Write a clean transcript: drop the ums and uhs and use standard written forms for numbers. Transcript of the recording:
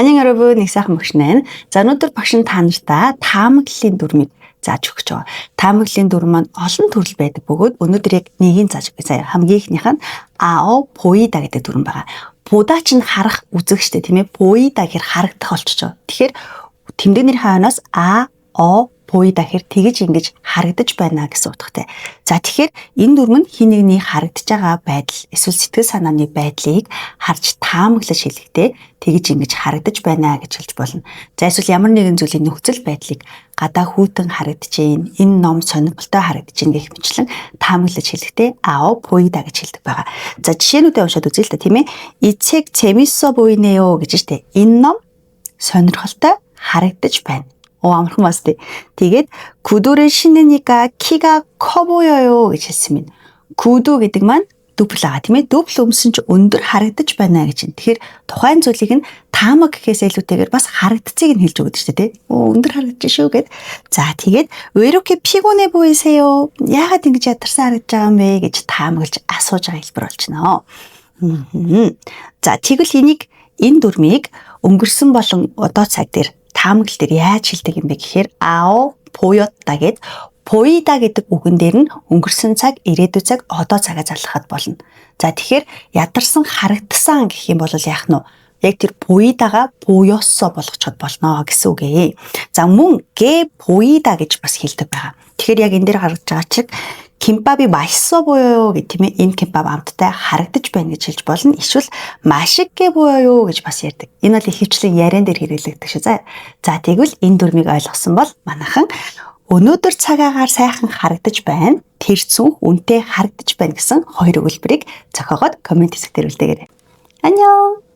안녕 여러분, их сайхан багш байна. За өнөөдөр багш нь та нартай таамаглалын дүрмийг зааж өгч байгаа. Таамаглалын дүрм маань олон төрөл байдаг бөгөөд өнөөдөр яг нэгийг зааж өгье. Заяа хамгийн ихнийх нь ао поида гэдэг дүрм байгаа. Будаа ч нь харах үзэг штэ тийм ээ. Поида гэхэр харагдах болчихж байгаа. Тэгэхээр тэмдэгний хойноос о поида гэхэр тэгж ингэж харагдаж байна гэсэн утгатай. За тэгэхээр энэ дүрм нь хин нэгний харагдаж байгаа байдал эсвэл сэтгэл санааны байдлыг харж таамаглаж хэлэхдээ тэгж ингэж харагдаж байна гэж хэлж болно. За эсвэл ямар нэгэн зүйлийн нөхцөл байдлыг гадаа хүйтэн харагдаж байна. Энэ ном сонирхолтой харагдаж байна гэх мэтлэн таамаглаж хэлэхдээ ао поида гэж хэлдэг байгаа. За жишээнүүдээ уншаад үзье л да тийм ээ. 이 책 재밌어 보이네요 гэж штэ. Энэ ном сонирхолтой харагдаж байна. амархан бас тий. Тэгээд 구두를 신으니까 키가 커 보여요 гэж хэлсэн юм. 구두 гэдэг маань дупл байгаа тийм ээ. Дупл өмсөн чи өндөр харагдаж байна гэж. Тэгэхээр тухайн зүйлийг нь таамаг гэхээс илүүтэйгээр бас харагдцыг нь хэлж өгöd шүү дээ тий. Өндөр харагдаж шүү гэд. За тэгээд 왜 이렇게 피곤해 보이세요? яагаад ингэж ядарсан харагдаж байгаа юм бэ гэж таамаглаж асууж байгаа хэлбэр болчихно. За тэгвэл энэ дүрмийг өнгөрсөн болон одоо цаг дээр таамаглал дээр яаж хэлдэг юм бэ гэхээр ао 보였다 гэд 보이다 гэдэг үгэн дээр нь өнгөрсөн цаг, ирээдүйн цаг, одоо цагаа залгахад болно. За тэгэхээр ядарсан харагдсан гэх юм бол яах нь вэ? Яг тэр 보이다가 보였어 болгочиход болно гэсэн үг ээ. За мөн 게 보이다 гэж бас хэлдэг байгаа. Тэгэхээр яг энэ дээр гаргаж байгаа чиг 김밥이 맛있어 보여요 гэх тийм ээ. Энэ 김밥 амттай харагдаж байна гэж хэлж болно. Эсвэл 맛있게 보여요 гэж бас ярьдаг. Энэ бол ихэвчлэн яриан дээр хэрэглэгдэх шүү. За тэгвэл энэ дүрмийг ойлгосон бол манайхан өнөөдөр цагаагаар сайхан харагдаж байна. Тэрцүү үнтэй харагдаж байна гэсэн хоёр өгүүлбэрийг зохиогоод коммент хэсгээр үлдээгээрэй. 안녕.